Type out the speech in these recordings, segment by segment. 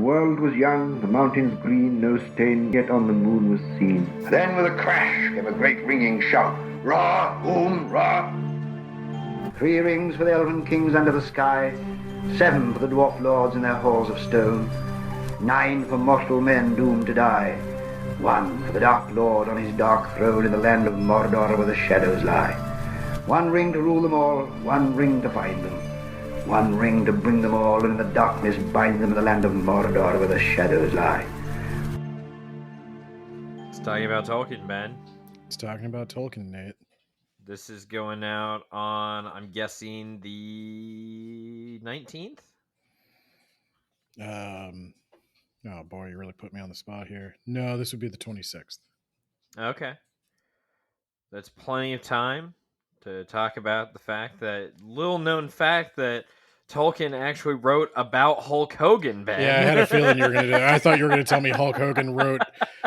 world was young, the mountains green, no stain yet on the moon was seen. Then with a crash came a great ringing shout, Ra, Oom, Ra. 3 rings for the elven kings under the sky, 7 for the dwarf lords in their halls of stone, 9 for mortal men doomed to die, 1 for the dark lord on his dark throne in the land of Mordor where the shadows lie. 1 ring to rule them all, 1 ring to find them, 1 ring to bring them all, and in the darkness bind them in the land of Mordor where the shadows lie. It's talking about Tolkien, Ben. It's talking about Tolkien, Nate. This is going out on, I'm guessing, the 19th? Oh boy, you really put me on the spot here. No, this would be the 26th. Okay. That's plenty of time to talk about the fact that, little known fact that Tolkien actually wrote about Hulk Hogan, Ben. Yeah, I had a feeling you were going to do that. I thought you were going to tell me Hulk Hogan wrote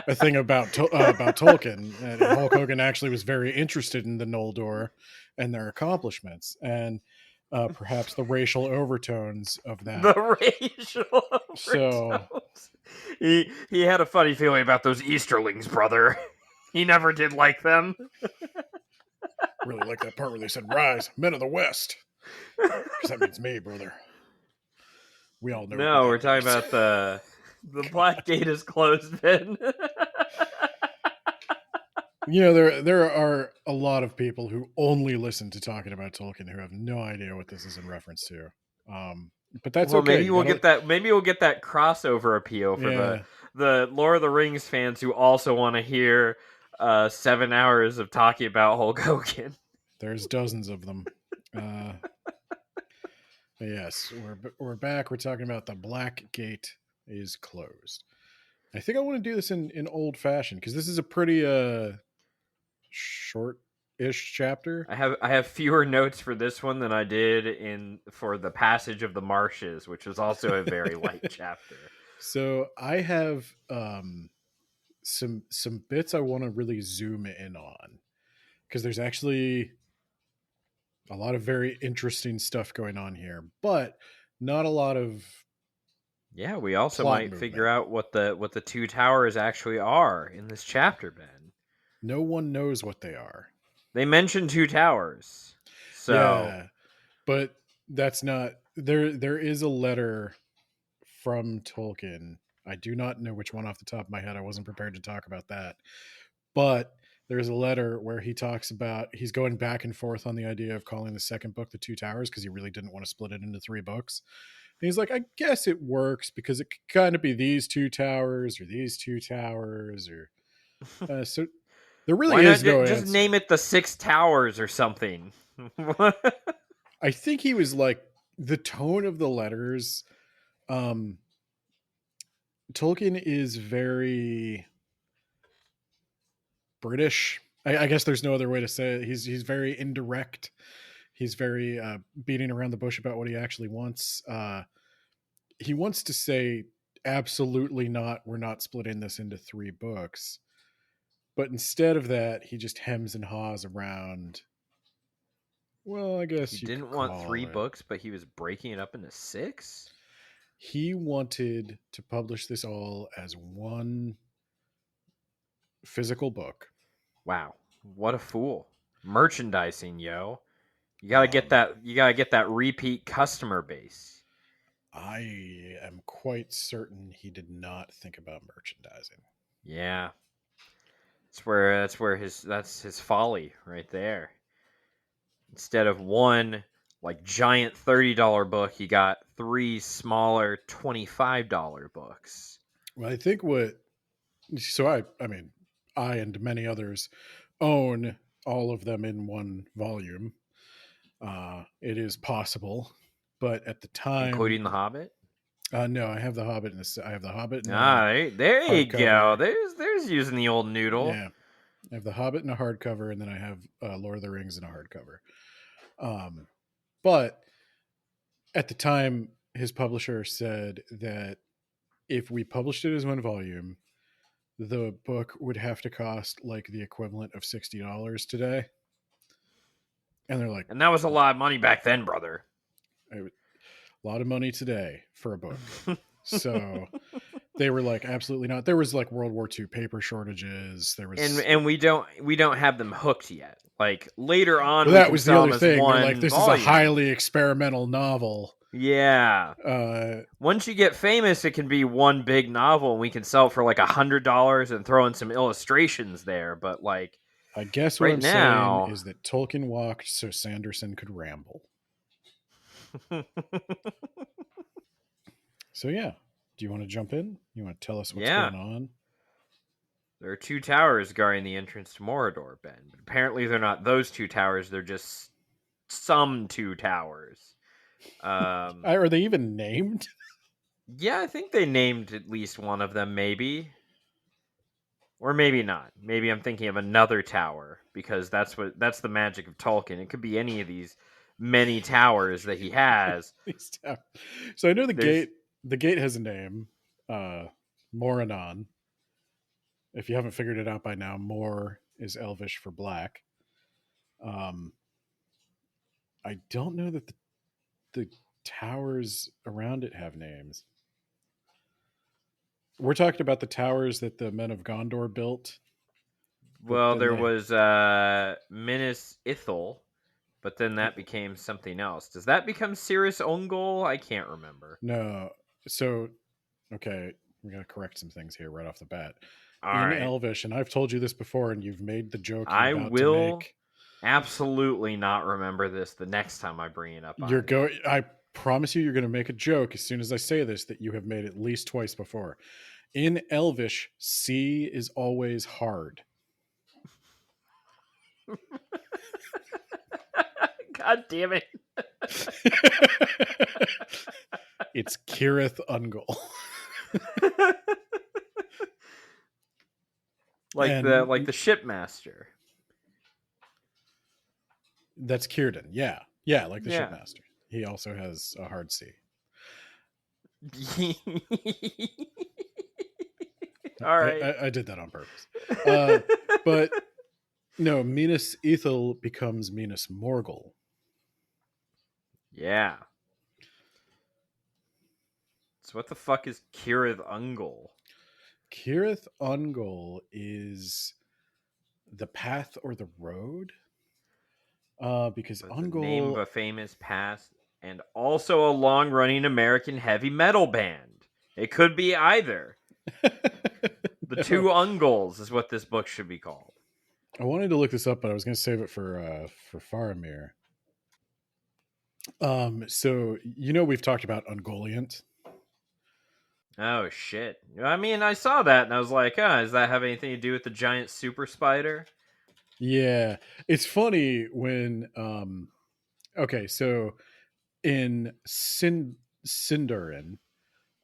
a thing about Tolkien. And Hulk Hogan actually was very interested in the Noldor and their accomplishments, and perhaps the racial overtones of that. The racial overtones. He had a funny feeling about those Easterlings, brother. He never did like them. Really like that part where they said, "Rise, men of the West." Because that means me, brother. We all know. No, we're talking about the Black Gate is closed, Ben. You know, there are a lot of people who only listen to talking about Tolkien who have no idea what this is in reference to. But that's okay. Maybe we'll get that. Maybe we'll get that crossover appeal for the Lord of the Rings fans who also want to hear 7 hours of talking about Hulk Hogan. There's dozens of them. Yes, we're back. We're talking about the Black Gate is closed. I think I want to do this in old fashion because this is a pretty short-ish chapter. I have fewer notes for this one than I did for the Passage of the Marshes, which was also a very light chapter. So I have some bits I want to really zoom in on because there's actually a lot of very interesting stuff going on here, but not a lot of. Yeah, we also might figure out what the 2 towers actually are in this chapter, Ben. No one knows what they are. They mentioned 2 towers. So yeah, but that's not there is a letter from Tolkien. I do not know which one off the top of my head. I wasn't prepared to talk about that. But there's a letter where he talks about he's going back and forth on the idea of calling the second book the 2 towers because he really didn't want to split it into 3 books. And he's like, I guess it works because it could kind of be these 2 towers or these 2 towers or so there really is no answer. Just name it the 6 towers or something. I think he was like the tone of the letters. Tolkien is very British. I guess there's no other way to say it. He's very indirect. He's very beating around the bush about what he actually wants. He wants to say, absolutely not, we're not splitting this into 3 books. But instead of that, he just hems and haws around. Well, I guess he didn't want 3 books, but he was breaking it up into 6? He wanted to publish this all as 1 physical book. Wow, what a fool! Merchandising, yo. You gotta get that. You gotta get that repeat customer base. I am quite certain he did not think about merchandising. Yeah, that's his folly right there. Instead of 1 like giant $30 book, he got 3 smaller $25 books. Well, I think I mean, I and many others own all of them in 1 volume. It is possible, but at the time, including The Hobbit. No, I have The Hobbit. I have The Hobbit. There you go. There's using the old noodle. Yeah, I have The Hobbit in a hardcover, and then I have Lord of the Rings in a hardcover. But at the time, his publisher said that if we published it as 1 volume, the book would have to cost like the equivalent of $60 today. And they're like, and that was a lot of money back then, brother. A lot of money today for a book. So They were like, absolutely not. There was like World War II paper shortages. There was, And we don't have them hooked yet. Like later on, well, we that can was the sell other them as thing. They're like, one this is a volume. highly experimental novel. Yeah. Once you get famous, it can be one big novel, and we can sell it for like $100 and throw in some illustrations there. But like I guess what right I'm saying now, is that Tolkien walked so Sanderson could ramble. So yeah, do you want to jump in? You want to tell us what's yeah, going on? there are two towers guarding the entrance to Mordor, Ben. But apparently, they're not those two towers. They're just some two towers. Are they even named? Yeah, I think they named at least one of them, maybe. Or maybe not. Maybe I'm thinking of another tower because that's the magic of Tolkien. It could be any of these many towers that he has. So I know the There's gate. The gate has a name, Moranon. If you haven't figured it out by now, Mor is Elvish for black. Um, I don't know that the towers around it have names. We're talking about the towers that the men of Gondor built. But well, then there they was Minas Ithil, but then that became something else. Does that become Cirrus Ungol? I can't remember. no. So okay, we got to correct some things here right off the bat. All In right. Elvish, and I've told you this before, and you've made the joke you're I about to will make. absolutely not remember this the next time I bring it up You're on here. going. I promise you, you're going to make a joke as soon as I say this that you have made at least twice before. In Elvish, C is always hard. God damn it. It's Kirith Ungol. like And the shipmaster. that's Círdan. Yeah. Yeah, like the Yeah. shipmaster. He also has a hard C. All right. I did that on purpose. But no, Minas Ithil becomes Minas Morgul. Yeah. So what the fuck is Kirith Ungol? Kirith Ungol is the path or the road. Because The name of Ungol, a famous past and also a long-running American heavy metal band. It could be either. The no, two Ungols is what this book should be called. I wanted to look this up, but I was going to save it for Faramir. So we've talked about Ungoliant. Oh shit! I mean, I saw that and I was like, does that have anything to do with the giant super spider? Yeah, it's funny when okay, so in Sindarin,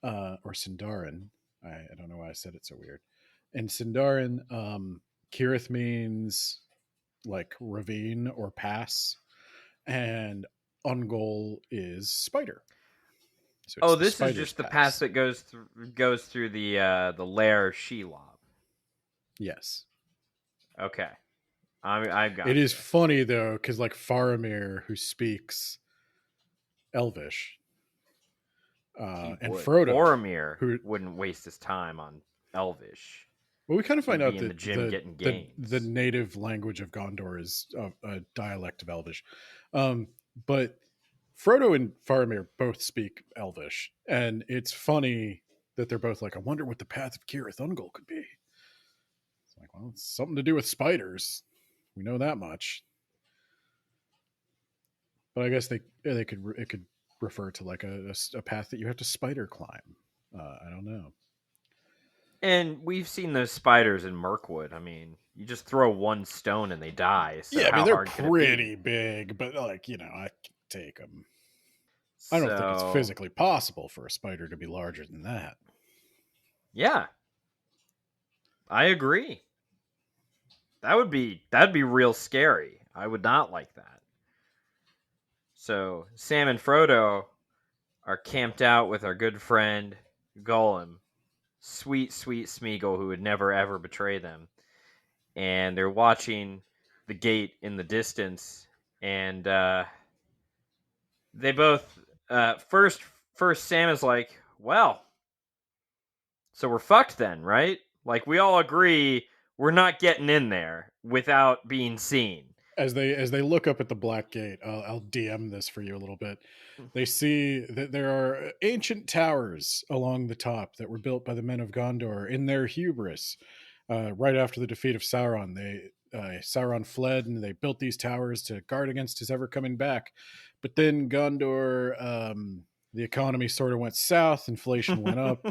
or Sindarin, I don't know why I said it so weird. In Sindarin, Kirith means like ravine or pass, and Ungol is spider. So it's Oh, the this is spider's just the path pass. that goes through the lair of Shelob. Yes. Okay, I've It got is you. funny though, because like Faramir, who speaks Elvish, He and would. Frodo, Boromir who, wouldn't waste his time on Elvish. well, we kind of find He'd be out in the that gym getting the gains. native language of Gondor is a dialect of Elvish, but Frodo and Faramir both speak Elvish, and it's funny that they're both like, "I wonder what the path of Cirith Ungol could be." It's like, well, it's something to do with spiders. We know that much, but I guess they could it could refer to like a path that you have to spider climb. I don't know. And we've seen those spiders in Mirkwood. I mean, you just throw one stone and they die. So Yeah, I mean how they're hard could it be? pretty big, but like I can take them. I don't think it's So physically possible for a spider to be larger than that. yeah, I agree. That'd be real scary. I would not like that. So Sam and Frodo are camped out with our good friend Gollum, sweet, sweet Smeagol, who would never ever betray them. And they're watching the gate in the distance, and they both first Sam is like, well, So we're fucked then, right? Like, we all agree we're not getting in there without being seen. As they look up at the Black Gate, I'll DM this for you a little bit. They see that there are ancient towers along the top that were built by the men of Gondor in their hubris. Right after the defeat of Sauron, Sauron fled, and they built these towers to guard against his ever coming back. But then Gondor, the economy sort of went south, inflation went up,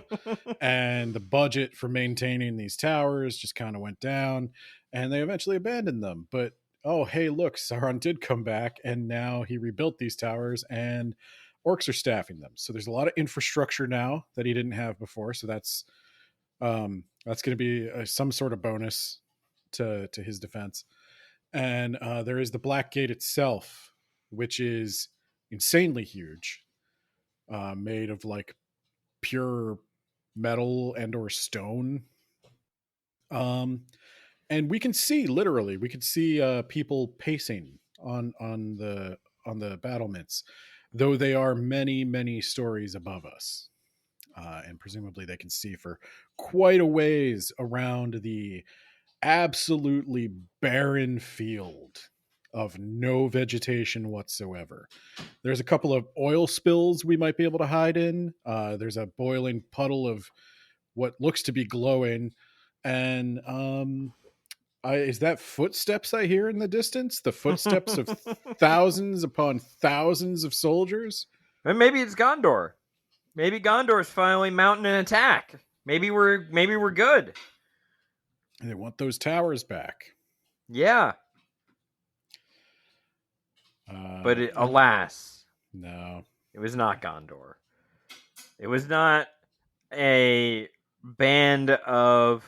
and the budget for maintaining these towers just kind of went down, and they eventually abandoned them. But oh, hey, look, Sauron did come back, and now he rebuilt these towers, and orcs are staffing them. So there's a lot of infrastructure now that he didn't have before. So that's going to be some sort of bonus to his defense. And there is the Black Gate itself, which is insanely huge, made of like pure metal and or stone. And we can see, literally, we could see people pacing on the battlements, though they are many stories above us. And presumably they can see for quite a ways around the absolutely barren field of no vegetation whatsoever. There's a couple of oil spills we might be able to hide in. There's a boiling puddle of what looks to be glowing. And is that footsteps I hear in the distance? The footsteps of thousands upon thousands of soldiers? And maybe it's Gondor. Maybe Gondor's finally mounting an attack. Maybe we're good. And they want those towers back. Yeah. But alas, no, it was not Gondor. It was not a band of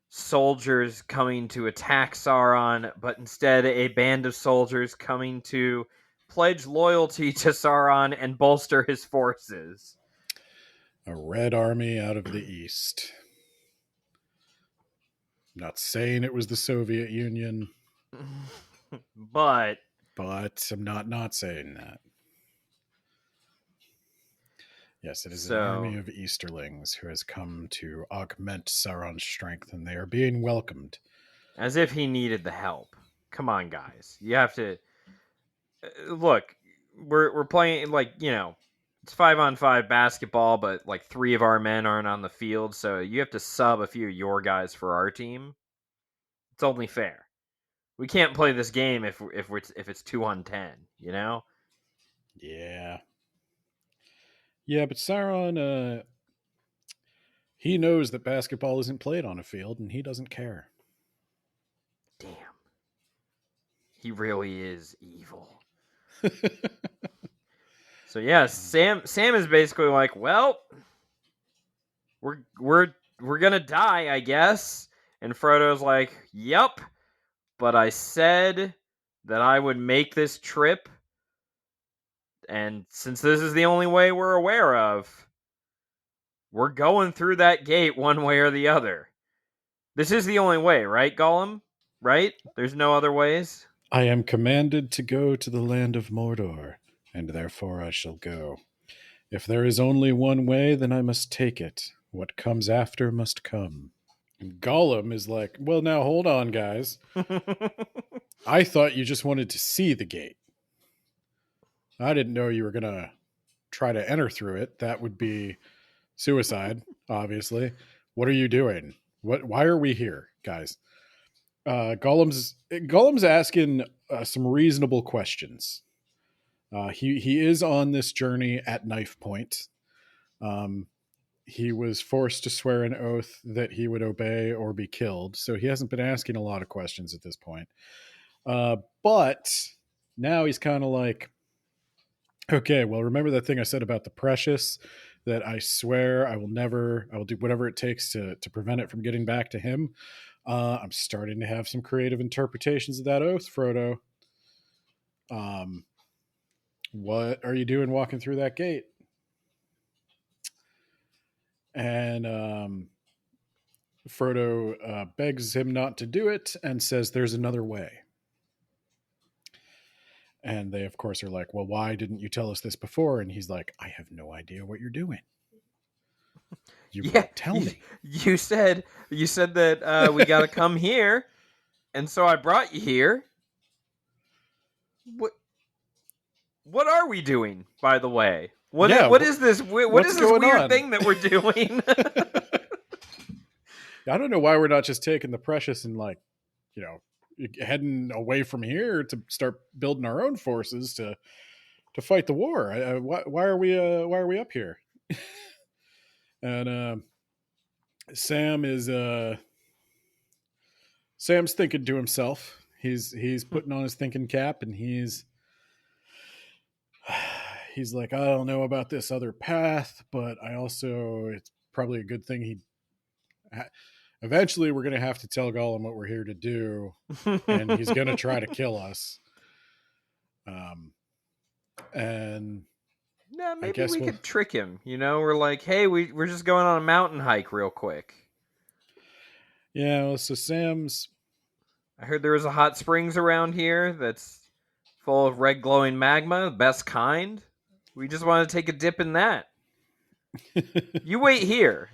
soldiers coming to attack Sauron, but instead a band of soldiers coming to pledge loyalty to Sauron and bolster his forces. A red army out of the east. I'm not saying it was the Soviet Union, but I'm not saying that. Yes, it is an army of Easterlings who has come to augment Sauron's strength, and they are being welcomed. As if he needed the help. Come on, guys. You have to... Look, we're playing, like, you know, it's 5-on-5 basketball, but, like, 3 of our men aren't on the field, so you have to sub a few of your guys for our team. It's only fair. We can't play this game if it's 2-on-10, you know? Yeah. Yeah, but Sauron, he knows that basketball isn't played on a field, and he doesn't care. Damn. He really is evil. So yeah, Sam is basically like, well, we're gonna die, I guess. And Frodo's like, yep, but I said that I would make this trip, and since this is the only way we're aware of, we're going through that gate one way or the other. This is the only way, right, Gollum? Right? There's no other ways? I am commanded to go to the land of Mordor, and therefore I shall go. If there is only one way, then I must take it. What comes after must come. And Gollum is like, well, now hold on, guys. I thought you just wanted to see the gate. I didn't know you were going to try to enter through it. That would be suicide, obviously. What are you doing? Why are we here, guys? Gollum's asking some reasonable questions. He is on this journey at knife point. He was forced to swear an oath that he would obey or be killed, so he hasn't been asking a lot of questions at this point. But now he's kind of like, okay, well, remember that thing I said about the precious, that I swear I will do whatever it takes to prevent it from getting back to him. I'm starting to have some creative interpretations of that oath, Frodo. What are you doing walking through that gate? And Frodo begs him not to do it and says there's another way. And they, of course, are like, well, why didn't you tell us this before? And he's like, I have no idea what you're doing. You Yeah, won't tell me. you said that we got to come here, and so I brought you here. What are we doing, by the way? What is this? What what's is this going weird on? thing that we're doing? I don't know why we're not just taking the precious and like, you know, heading away from here to start building our own forces to fight the war. Why are we up here? And Sam is Sam's thinking to himself. He's putting on his thinking cap, and he's like, I don't know about this other path, but I also, it's probably a good thing he. Eventually, we're going to have to tell Gollum what we're here to do, and he's going to try to kill us. And no, I maybe guess we could trick him. You know, we're like, hey, we're just going on a mountain hike real quick. Yeah, well, so Sam's. I heard there was a hot springs around here that's full of red glowing magma, the best kind. We just want to take a dip in that. You wait here.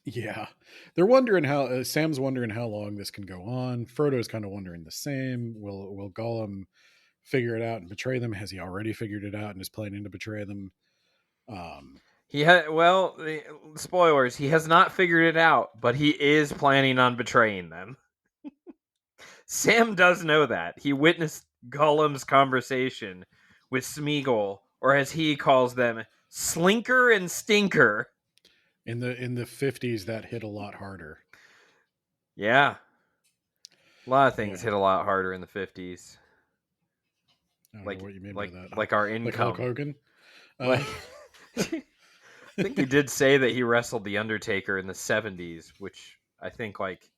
Yeah, they're wondering how Sam's wondering how long this can go on. Frodo's kind of wondering the same. Will Gollum figure it out and betray them? Has he already figured it out and is planning to betray them? Spoilers. He has not figured it out, but he is planning on betraying them. Sam does know that. He witnessed Gollum's conversation with Smeagol, or as he calls them, Slinker and Stinker. In the 50s, that hit a lot harder. Yeah. A lot of things hit a lot harder in the 50s. I don't know what you mean by that. Like our income. Like Hulk Hogan? I think he did say that he wrestled The Undertaker in the 70s, which I think, like,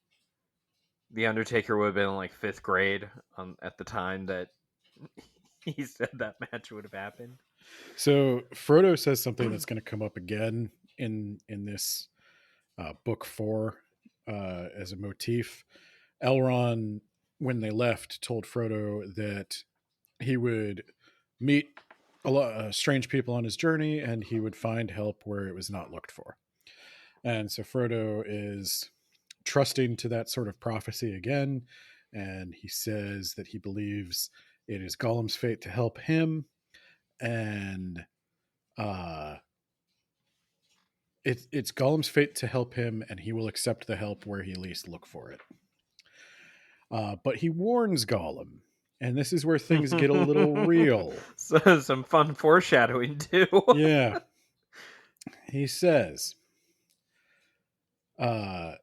The Undertaker would have been in, like, 5th grade at the time that he said that match would have happened. So Frodo says something that's going to come up again in this book 4 as a motif. Elrond, when they left, told Frodo that he would meet a lot of strange people on his journey, and he would find help where it was not looked for. And so Frodo is trusting to that sort of prophecy again, and he says that he believes it is Gollum's fate to help him, and it's Gollum's fate to help him, and he will accept the help where he least look for it. But he warns Gollum, and this is where things get a little real. So, some fun foreshadowing too. Yeah. He says, so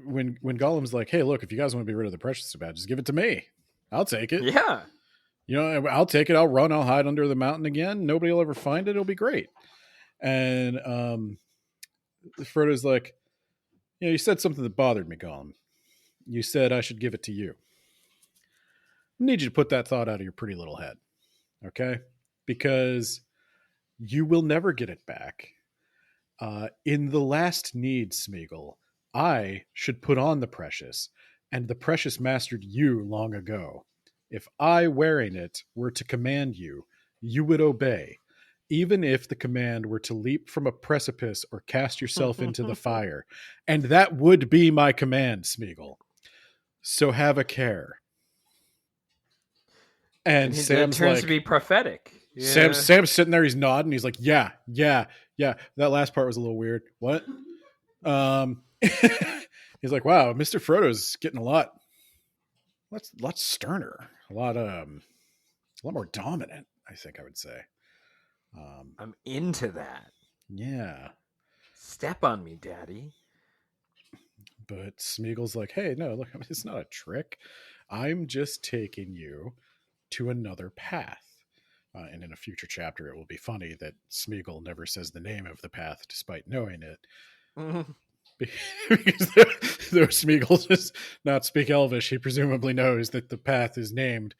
when Gollum's like, hey, look, if you guys want to be rid of the precious so bad, just give it to me. I'll take it. Yeah. You know, I'll take it. I'll run. I'll hide under the mountain again. Nobody will ever find it. It'll be great. And Frodo's like, you said something that bothered me, Gollum. You said I should give it to you. I need you to put that thought out of your pretty little head. Okay? Because you will never get it back. In the last need, Smeagol, I should put on the precious, and the precious mastered you long ago. If I, wearing it, were to command you, you would obey, even if the command were to leap from a precipice or cast yourself into the fire. And that would be my command, Smeagol. So have a care. And Sam's turns like, to be prophetic. Yeah. Sam's sitting there, he's nodding, he's like, yeah. That last part was a little weird. What? He's like, wow, Mr. Frodo's getting a lot sterner, a lot more dominant, I think I would say. I'm into that. Yeah. Step on me, Daddy. But Smeagol's like, hey, no, look, it's not a trick. I'm just taking you to another path. And in a future chapter, it will be funny that Smeagol never says the name of the path despite knowing it. Mm-hmm. Because though Smeagol does not speak Elvish, he presumably knows that the path is named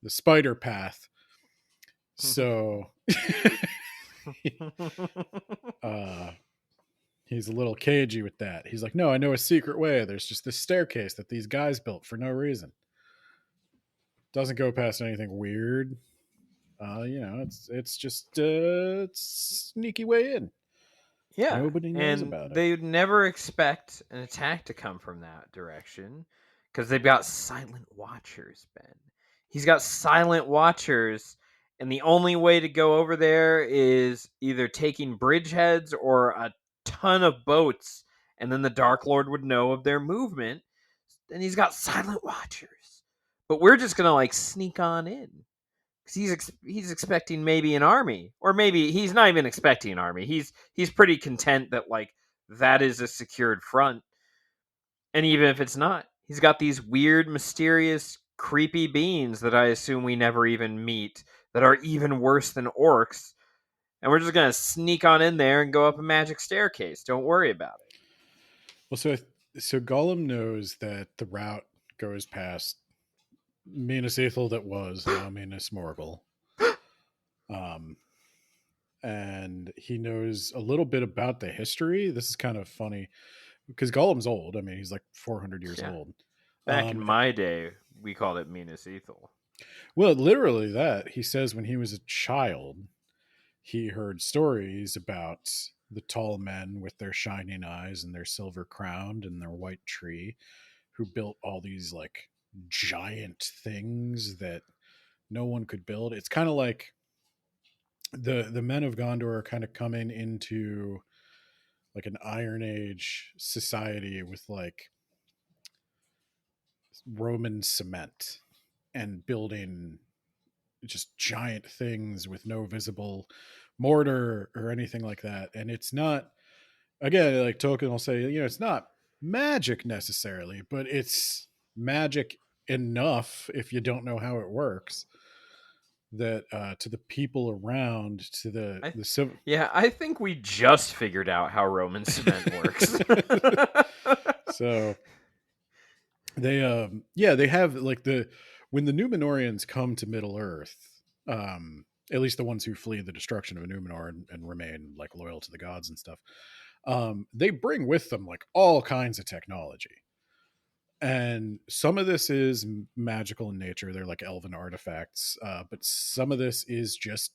the Spider Path. So he's a little cagey with that. He's like, no, I know a secret way. There's just this staircase that these guys built for no reason. Doesn't go past anything weird. It's just sneaky way in. Yeah, Nobody knows and about it. they would never expect an attack to come from that direction because they've got silent watchers, Ben. He's got silent watchers, and the only way to go over there is either taking bridgeheads or a ton of boats, and then the Dark Lord would know of their movement, and he's got silent watchers. But we're just gonna like sneak on in. He's expecting maybe an army, or maybe he's not even expecting an army. He's pretty content that like that is a secured front, and even if it's not, he's got these weird, mysterious, creepy beings that I assume we never even meet that are even worse than orcs, and we're just gonna sneak on in there and go up a magic staircase. Don't worry about it. Well, so Gollum knows that the route goes past Minas Ithil that was now Minas Morgul. And he knows a little bit about the history. This is kind of funny because Gollum's old. I mean, he's like 400 years Yeah. old. Back in my day, we called it Minas Ithil. Well, literally that. He says when he was a child, he heard stories about the tall men with their shining eyes and their silver crown and their white tree who built all these like giant things that no one could build. It's kind of like the men of Gondor are kind of coming into like an Iron Age society with like Roman cement and building just giant things with no visible mortar or anything like that. And it's not, again, like Tolkien will say, it's not magic necessarily, but it's magic enough if you don't know how it works that to the people around, to the civil. Yeah, I think we just figured out how Roman cement works. So they have like when the Numenorians come to Middle Earth, at least the ones who flee the destruction of Numenor and remain like loyal to the gods and stuff, they bring with them like all kinds of technology. And some of this is magical in nature. They're like elven artifacts. But some of this is just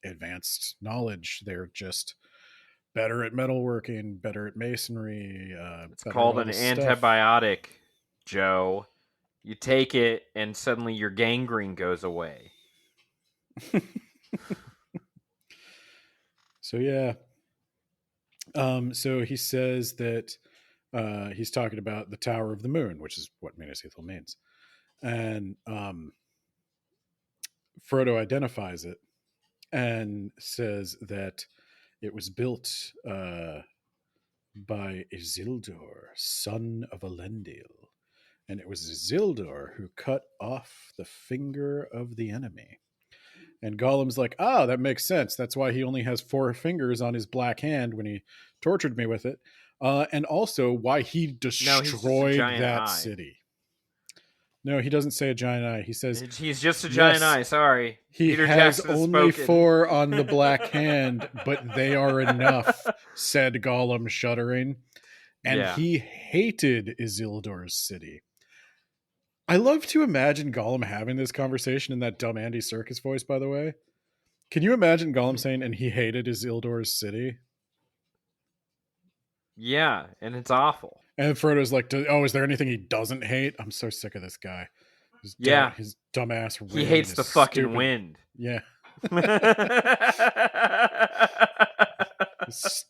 advanced knowledge. They're just better at metalworking, better at masonry. It's better at called all an this stuff. antibiotic, Joe. You take it, and suddenly your gangrene goes away. So yeah. So he says that he's talking about the Tower of the Moon, which is what Minas Ithil means. And Frodo identifies it and says that it was built by Isildur, son of Elendil. And it was Isildur who cut off the finger of the enemy. And Gollum's like, that makes sense. That's why he only has 4 fingers on his black hand when he tortured me with it. And also why he destroyed that city. No, he doesn't say a giant eye. He says he's just a giant eye. Sorry, he Peter has Jackson has only spoken. 4 on the black hand, but they are enough. Said Gollum, shuddering. And he hated Isildur's city. I love to imagine Gollum having this conversation in that dumb Andy Serkis voice, by the way. Can you imagine Gollum saying, and he hated Isildur's city? Yeah, and it's awful. And Frodo's like, is there anything he doesn't hate? I'm so sick of this guy. His dumbass he hates the fucking wind. Yeah. His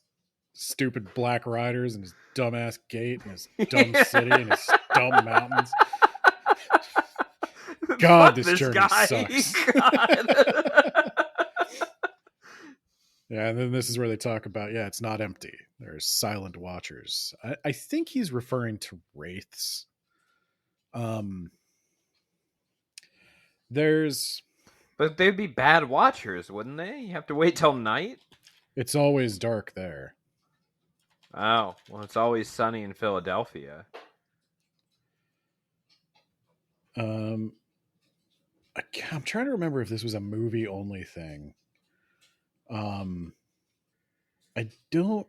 stupid black riders and his dumbass gate and his dumb city and his dumb mountains. God, this journey guy. sucks. Yeah, and then this is where they talk about, it's not empty. There's silent watchers. I think he's referring to wraiths. But they'd be bad watchers, wouldn't they? You have to wait till night? It's always dark there. Oh, well, it's always sunny in Philadelphia. I'm trying to remember if this was a movie only thing. I don't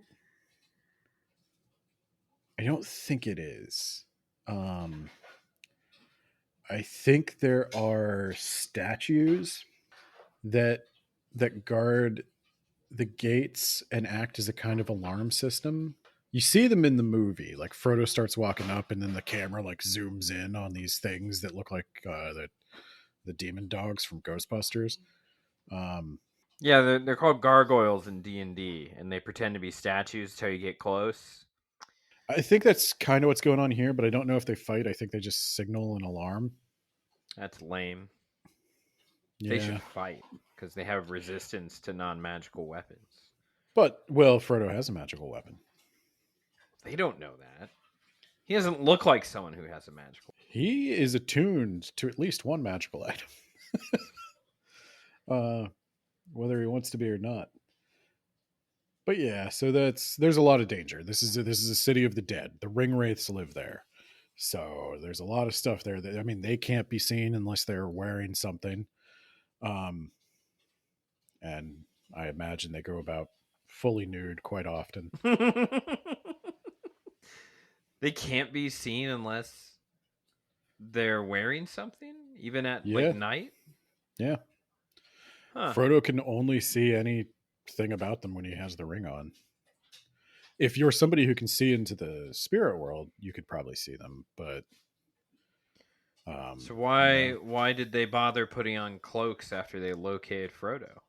think it is. I think there are statues that guard the gates and act as a kind of alarm system. You see them in the movie, like Frodo starts walking up, and then the camera like zooms in on these things that look like the demon dogs from Ghostbusters. Yeah, they're called gargoyles in D&D, and they pretend to be statues till you get close. I think that's kind of what's going on here, but I don't know if they fight. I think they just signal an alarm. That's lame. Yeah. They should fight because they have resistance to non-magical weapons. But, well, Frodo has a magical weapon. They don't know that. He doesn't look like someone who has a magical. He is attuned to at least one magical item. Whether he wants to be or not. But yeah, so there's a lot of danger. This is a city of the dead. The ring wraiths live there. So there's a lot of stuff there that, I mean, they can't be seen unless they're wearing something. And I imagine they go about fully nude quite often. They can't be seen unless they're wearing something, even at like night. Yeah. Huh. Frodo can only see anything about them when he has the ring on. If you're somebody who can see into the spirit world, you could probably see them, but so why did they bother putting on cloaks after they located Frodo?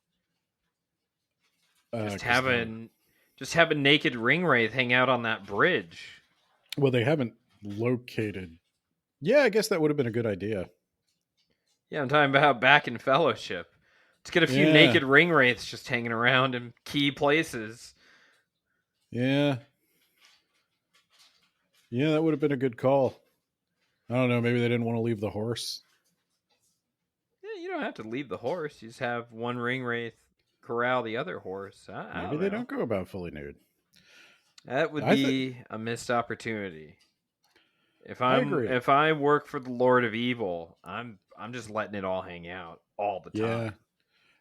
Just have a naked ring wraith hang out on that bridge. Well, they haven't located. Yeah, I guess that would have been a good idea. Yeah, I'm talking about back in Fellowship. Let's get a few naked ring wraiths just hanging around in key places. Yeah. Yeah, that would have been a good call. I don't know. Maybe they didn't want to leave the horse. Yeah, you don't have to leave the horse. You just have one ring wraith corral the other horse. Maybe they don't go about fully nude. That would be a missed opportunity. If I work for the Lord of Evil, I'm just letting it all hang out all the time. Yeah.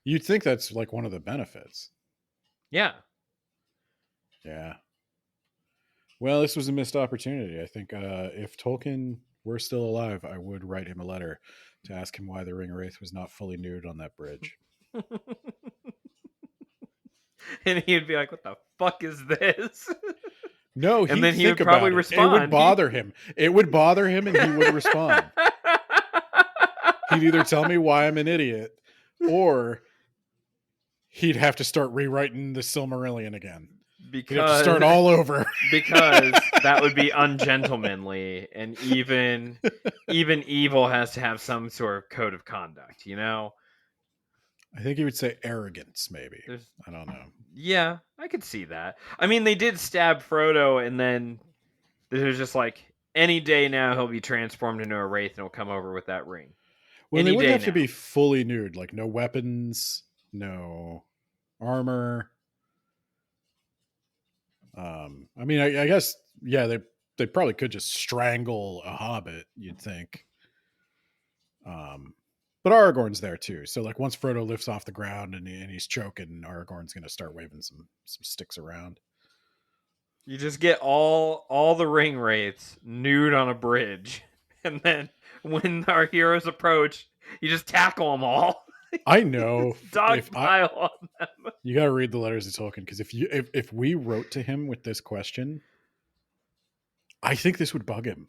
You'd think that's like one of the benefits. Yeah. Yeah. Well, this was a missed opportunity. I think if Tolkien were still alive, I would write him a letter to ask him why the ring wraith was not fully nude on that bridge. And he'd be like, "What the fuck is this?" No, and then he would probably respond. It would bother him. It would bother him, and he would respond. He'd either tell me why I'm an idiot, or he'd have to start rewriting the Silmarillion again. He'd have to start all over. Because that would be ungentlemanly, and even evil has to have some sort of code of conduct, you know? I think he would say arrogance, maybe. I don't know. Yeah, I could see that. I mean, they did stab Frodo, and then there's just like, any day now he'll be transformed into a wraith and he'll come over with that ring. Well, they would have to be fully nude, like no weapons, no armor. I mean, I guess, yeah, they probably could just strangle a hobbit, you'd think. But Aragorn's there too. So like once Frodo lifts off the ground and he's choking, Aragorn's going to start waving some sticks around. You just get all the ring wraiths nude on a bridge, and then when our heroes approach, you just tackle them all. I know. Dogpile on them. You got to read the letters of Tolkien, because if we wrote to him with this question, I think this would bug him.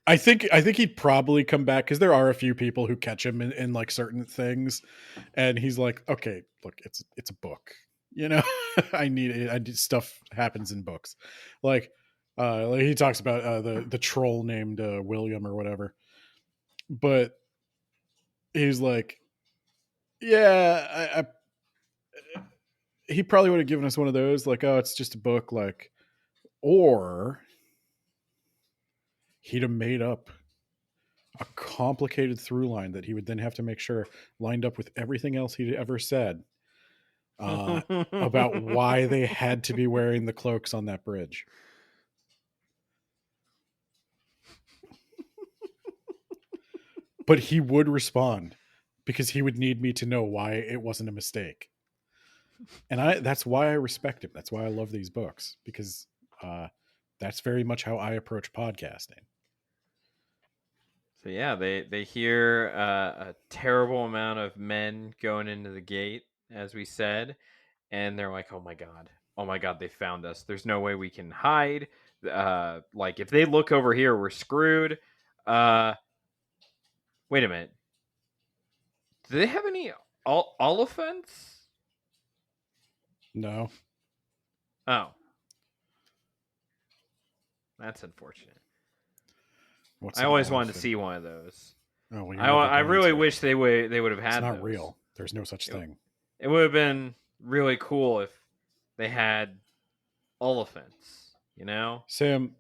I think he'd probably come back, because there are a few people who catch him in like certain things, and he's like, okay, look, it's a book, you know. I need stuff happens in books, like he talks about the troll named William or whatever, but he's like, yeah, he probably would have given us one of those, like, oh, it's just a book, like, or he'd have made up a complicated through line that he would then have to make sure lined up with everything else he'd ever said about why they had to be wearing the cloaks on that bridge. But he would respond, because he would need me to know why it wasn't a mistake. And that's why I respect him. That's why I love these books, because that's very much how I approach podcasting. So yeah, they hear a terrible amount of men going into the gate, as we said, and they're like, oh my god, they found us. There's no way we can hide. Like if they look over here, we're screwed. Wait a minute. Do they have any Oliphants? No. Oh, that's unfortunate. What's I an always wanted to elephant? see one of those. Oh, well, you're I never going really to. wish they would have had. It's not those. real. There's no such thing. It would have been really cool if they had elephants, you know, Sam,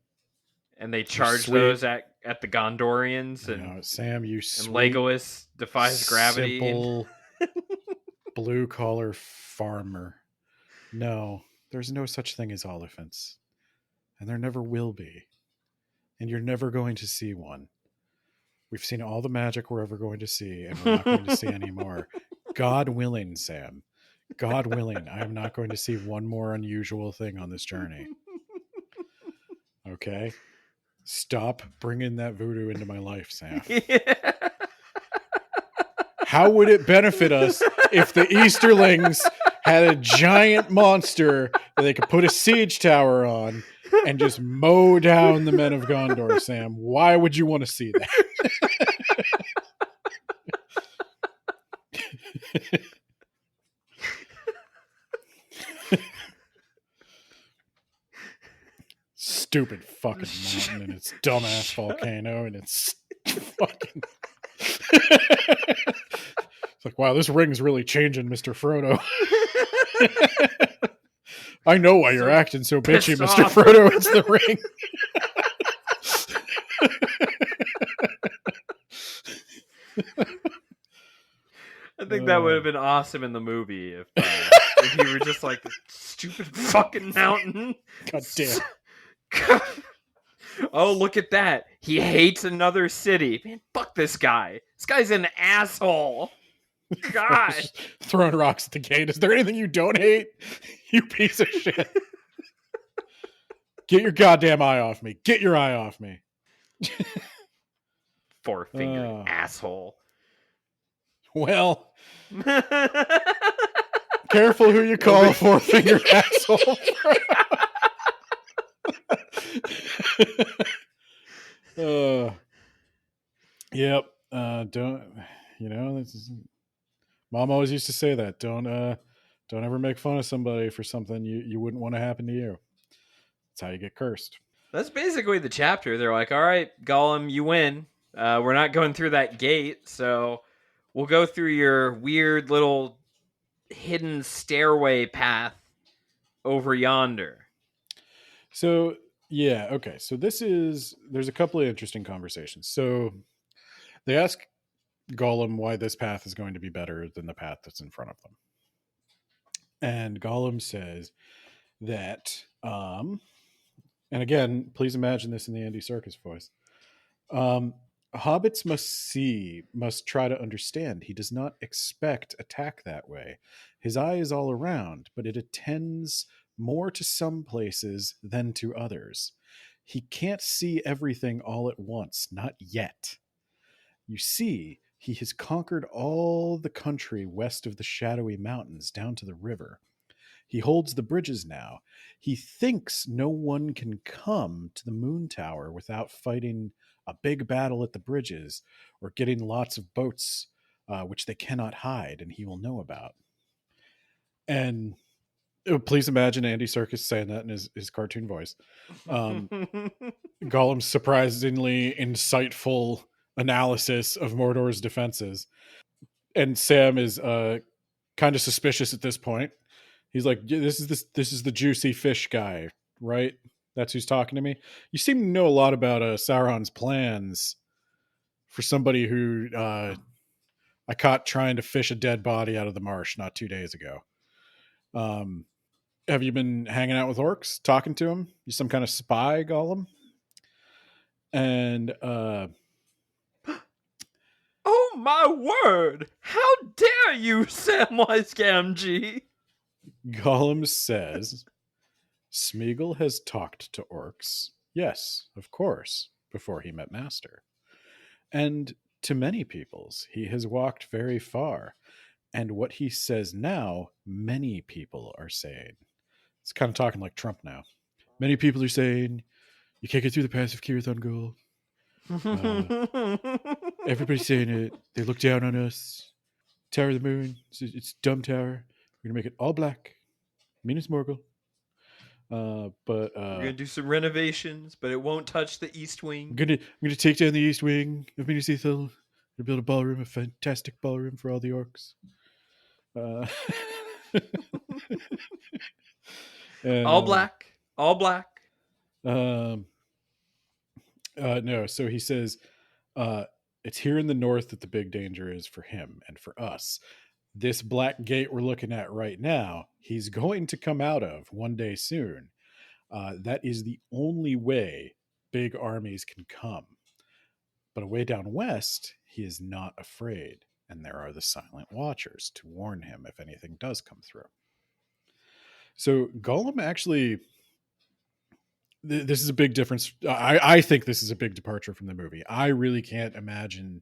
and they charge sweet. those at the Gondorians, and Sam, you and sweet, Legolas defies gravity. simple, blue collar farmer. No, there's no such thing as elephants, and there never will be, and you're never going to see one. We've seen all the magic we're ever going to see, and we're not going to see any more. God willing, Sam. God willing, I am not going to see one more unusual thing on this journey. Okay? Stop bringing that voodoo into my life, Sam. Yeah. How would it benefit us if the Easterlings had a giant monster that they could put a siege tower on and just mow down the men of Gondor, Sam? Why would you want to see that? Stupid fucking mountain and its dumbass volcano and its fucking... It's like, wow, this ring's really changing, Mr. Frodo. I know why you're acting so bitchy, Mr. Frodo. It's the ring. I think that would have been awesome in the movie if you were just like, stupid fucking mountain. God damn. Oh, look at that. He hates another city. Man, fuck this guy. This guy's an asshole. God. Throwing rocks at the gate. Is there anything you don't hate? You piece of shit. Get your goddamn eye off me. Get your eye off me. Four-fingered asshole. Well, careful who you call a four-fingered asshole. Yep. Don't, this is, Mom always used to say that. Don't ever make fun of somebody for something you wouldn't want to happen to you. That's how you get cursed. That's basically the chapter. They're like, all right, Gollum, you win. We're not going through that gate, so we'll go through your weird little hidden stairway path over yonder. So, yeah, okay. So there's a couple of interesting conversations. So they ask Gollum why this path is going to be better than the path that's in front of them. And Gollum says that, and again, please imagine this in the Andy Serkis voice. Hobbits must try to understand. He does not expect attack that way. His eye is all around, but it attends more to some places than to others. He can't see everything all at once, not yet. You see, he has conquered all the country west of the shadowy mountains down to the river. He holds the bridges now. He thinks no one can come to the moon tower without fighting a big battle at the bridges or getting lots of boats, which they cannot hide and he will know about. And please imagine Andy Serkis saying that in his cartoon voice. Gollum's surprisingly insightful analysis of Mordor's defenses. And Sam is kind of suspicious at this point. He's like, this is the juicy fish guy, right? That's who's talking to me. You seem to know a lot about Sauron's plans for somebody who I caught trying to fish a dead body out of the marsh not 2 days ago. Have you been hanging out with orcs, talking to them? You some kind of spy, Gollum? And oh my word! How dare you, Samwise Gamgee? Gollum says, Smeagol has talked to orcs. Yes, of course, before he met Master. And to many peoples, he has walked very far. And what he says now, many people are saying. It's kind of talking like Trump now. Many people are saying, you can't get through the pass of Kirithon Gold. Everybody's saying it. They look down on us. Tower of the Moon. It's dumb tower. We're going to make it all black. Minas Morgul. But We're gonna do some renovations, but it won't touch the East Wing. I'm gonna take down the East Wing of Minas Ithil. Gonna build a ballroom, a fantastic ballroom for all the orcs. And, all black. All black. No, so he says it's here in the north that the big danger is for him and for us. This black gate we're looking at right now, he's going to come out of one day soon. That is the only way big armies can come. But away down west, he is not afraid, and there are the Silent Watchers to warn him if anything does come through. So Gollum actually, this is a big difference. I think this is a big departure from the movie. I really can't imagine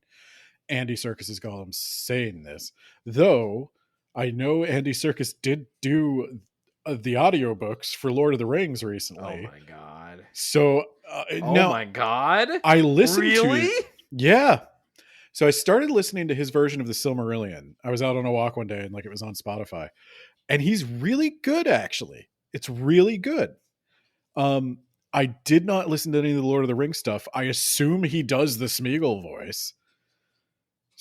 Andy Serkis's Gollum saying this, though I know Andy Serkis did do the audiobooks for Lord of the Rings recently. Oh my god. So my god. I listened really? to yeah. So I started listening to his version of the Silmarillion. I was out on a walk one day and it was on Spotify. And he's really good, actually. It's really good. I did not listen to any of the Lord of the Rings stuff. I assume he does the Smeagol voice.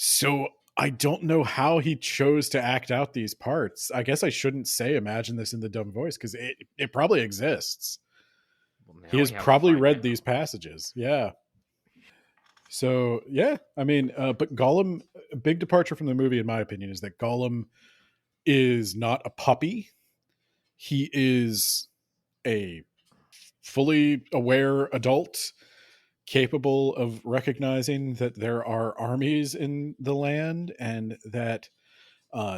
So I don't know how he chose to act out these parts. I guess I shouldn't say imagine this in the dumb voice because it probably exists. Well, he has probably read these passages. Yeah. So, yeah, I mean, but Gollum, a big departure from the movie, in my opinion, is that Gollum is not a puppy. He is a fully aware adult capable of recognizing that there are armies in the land and that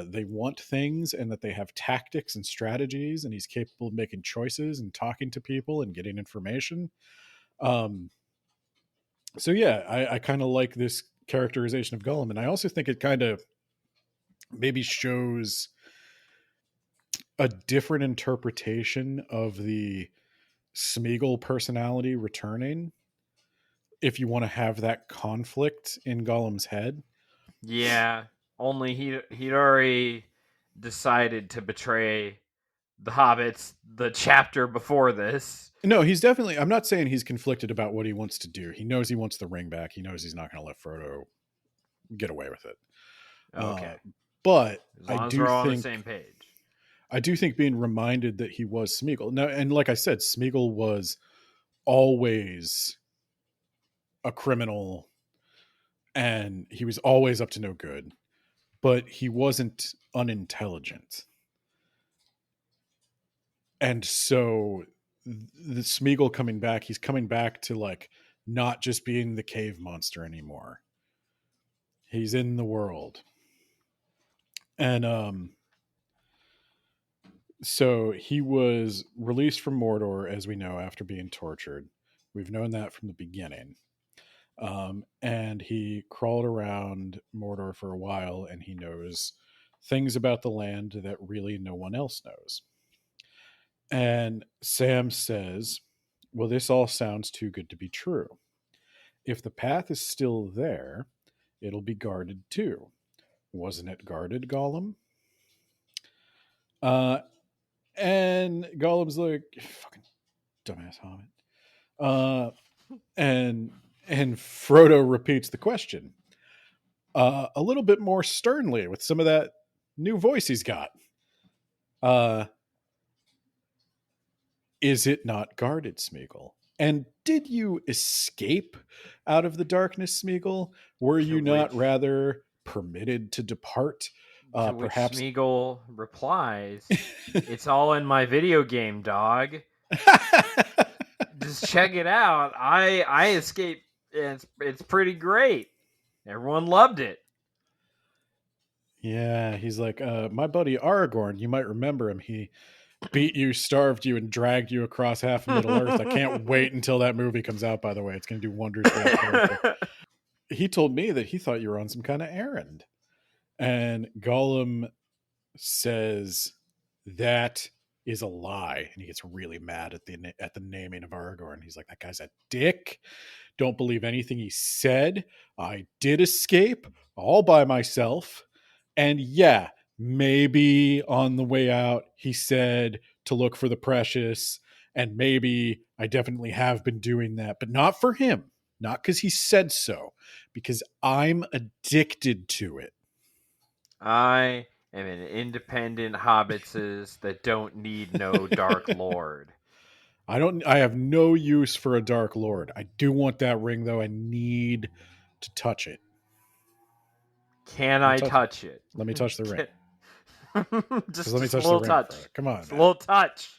they want things and that they have tactics and strategies, and he's capable of making choices and talking to people and getting information. So yeah, I kind of like this characterization of Gollum, and I also think it kind of maybe shows a different interpretation of the Smeagol personality returning. If you want to have that conflict in Gollum's head. Yeah, only he'd already decided to betray the hobbits the chapter before this. No, he's definitely, I'm not saying he's conflicted about what he wants to do. He knows he wants the ring back. He knows he's not going to let Frodo get away with it. Okay. But as long as we're all on the same page. I do think being reminded that he was Smeagol. Now, and like I said, Smeagol was always a criminal and he was always up to no good, but he wasn't unintelligent. And so the Smeagol coming back, he's coming back to not just being the cave monster anymore. He's in the world. And so he was released from Mordor, as we know, after being tortured. We've known that from the beginning. And he crawled around Mordor for a while, and he knows things about the land that really no one else knows. And Sam says, well, this all sounds too good to be true. If the path is still there, it'll be guarded too. Wasn't it guarded, Gollum? And Gollum's like, fucking dumbass hobbit. And Frodo repeats the question a little bit more sternly with some of that new voice he's got. Is it not guarded, Smeagol? And did you escape out of the darkness, Smeagol? Were you not rather permitted to depart? To which perhaps Smeagol replies, "It's all in my video game, dog. Just check it out. I escaped. It's pretty great. Everyone loved it." Yeah, he's like, my buddy Aragorn, you might remember him. He beat you, starved you, and dragged you across half of Middle Earth. I can't wait until that movie comes out, by the way. It's going to do wonders for that character. he told me that he thought you were on some kind of errand. And Gollum says that is a lie, and he gets really mad at the naming of Aragorn. He's like, that guy's a dick. Don't believe anything he said. I did escape all by myself. And yeah, maybe on the way out, he said to look for the precious. And maybe I definitely have been doing that, but not for him. Not because he said so, because I'm addicted to it. I am an independent hobbitses that don't need no Dark Lord. I have no use for a Dark Lord. I do want that ring, though. I need to touch it. Can I touch it? Let me touch the ring. just let me a touch little the ring, touch. Frodo. Come on, just a little touch.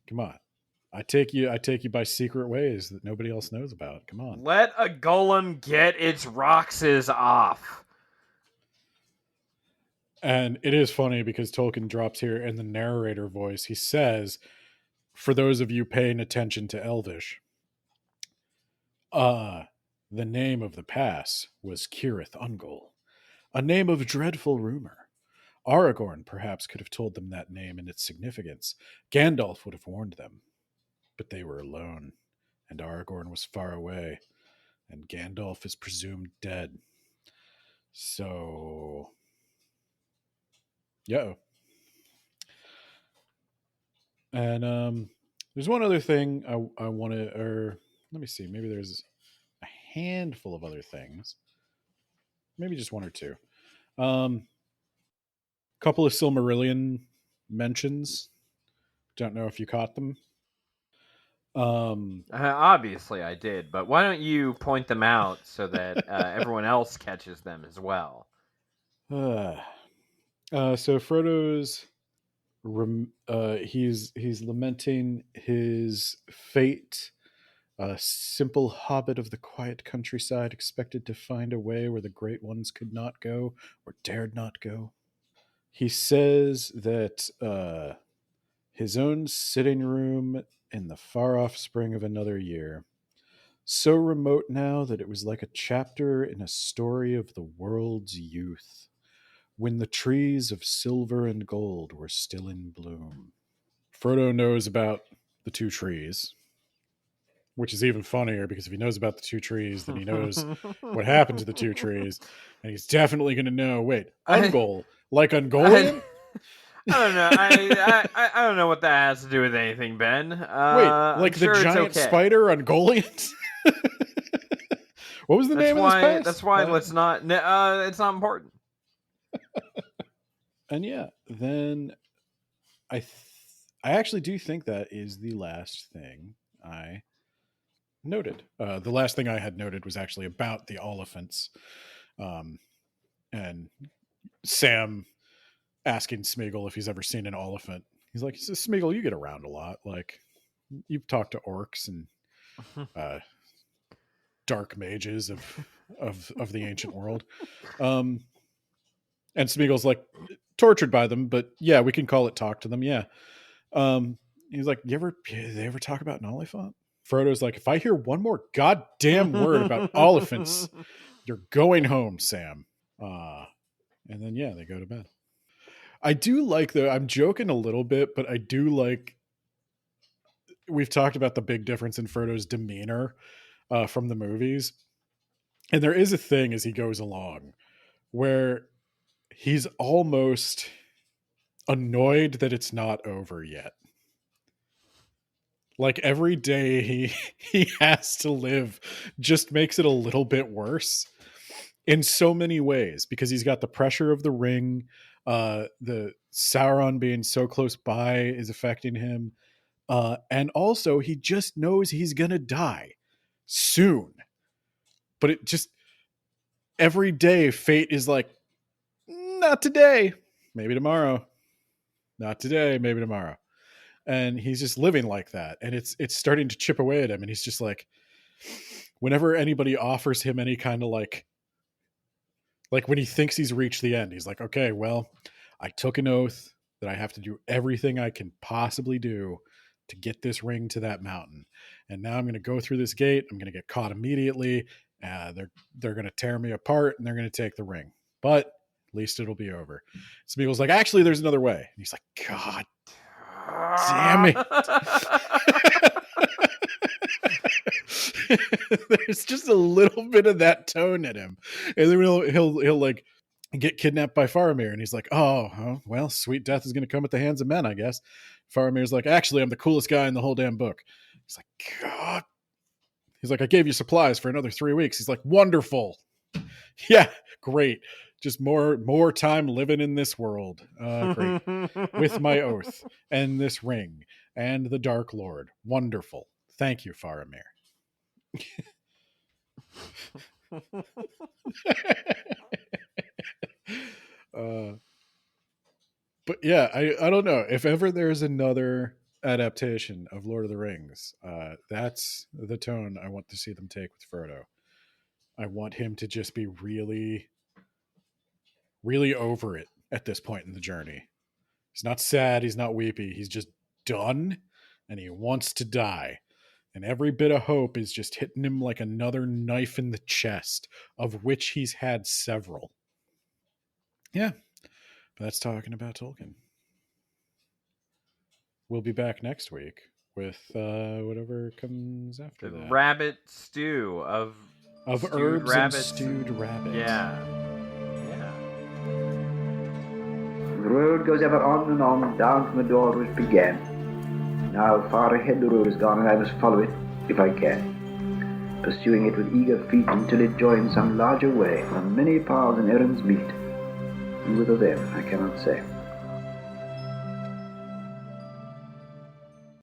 Come on. I take you by secret ways that nobody else knows about. Come on. Let a golem get its roxes off. And it is funny because Tolkien drops here in the narrator voice. He says, for those of you paying attention to Elvish, the name of the pass was Cirith Ungol, a name of dreadful rumor. Aragorn perhaps could have told them that name and its significance. Gandalf would have warned them. But they were alone, and Aragorn was far away, and Gandalf is presumed dead. So, yeah. And there's one other thing I want to, or let me see, maybe there's a handful of other things, maybe just one or two. Couple of Silmarillion mentions. Don't know if you caught them. Obviously I did, but why don't you point them out so that everyone else catches them as well? So Frodo's he's lamenting his fate. A simple hobbit of the quiet countryside expected to find a way where the great ones could not go or dared not go. He says that his own sitting room in the far-off spring of another year, so remote now that it was like a chapter in a story of the world's youth, when the trees of silver and gold were still in bloom. Frodo knows about the two trees, which is even funnier because if he knows about the two trees, then he knows what happened to the two trees, and he's definitely going to know. Wait, Ungol, like Ungoliant? I don't know. I don't know what that has to do with anything, Ben. Wait, like the giant spider Ungoliant? What was the name of this pass? That's why let's not. It's not important. And yeah, then I actually do think that is the last thing I noted. The last thing I had noted was actually about the Oliphants, and Sam asking Smeagol if he's ever seen an elephant. He's like, Smeagol, you get around a lot. Like, you've talked to orcs and dark mages of the ancient world. And Smeagol's like, tortured by them, but yeah, we can call it talk to them. Yeah. He's like, they ever talk about an oliphant? Frodo's like, if I hear one more goddamn word about elephants, you're going home, Sam. And then, yeah, they go to bed. I do like, though, I'm joking a little bit, but I do like, we've talked about the big difference in Frodo's demeanor from the movies. And there is a thing as he goes along where he's almost annoyed that it's not over yet. Like every day he has to live just makes it a little bit worse in so many ways, because he's got the pressure of the ring. The Sauron being so close by is affecting him. And also he just knows he's going to die soon. But it just, every day fate is like, not today, maybe tomorrow. Not today, maybe tomorrow. And he's just living like that. And it's starting to chip away at him. And he's just like, whenever anybody offers him any kind of like when he thinks he's reached the end, he's like, okay, well, I took an oath that I have to do everything I can possibly do to get this ring to that mountain. And now I'm going to go through this gate. I'm going to get caught immediately. They're going to tear me apart and they're going to take the ring, but at least it'll be over. Smeagol's like, actually, there's another way. And he's like, God damn it. There's just a little bit of that tone in him. And then he'll like get kidnapped by Faramir. And he's like, oh, well, sweet death is going to come at the hands of men, I guess. Faramir's like, actually, I'm the coolest guy in the whole damn book. He's like, God. He's like, I gave you supplies for another 3 weeks. He's like, wonderful. Yeah, great. Just more time living in this world. Great. With my oath and this ring and the Dark Lord. Wonderful. Thank you, Faramir. But yeah, I don't know. If ever there's another adaptation of Lord of the Rings, that's the tone I want to see them take with Frodo. I want him to just be really, really over it at this point in the journey. He's not sad. He's not weepy. He's just done, and he wants to die. And every bit of hope is just hitting him like another knife in the chest, of which he's had several. Yeah, but that's talking about Tolkien. We'll be back next week with whatever comes after that. Rabbit stew of herbs rabbits. And stewed rabbit. Yeah. The road goes ever on and on, down from the door which began. Now far ahead the road is gone, and I must follow it, if I can, pursuing it with eager feet until it joins some larger way, where many paths and errands meet. And whither then, I cannot say.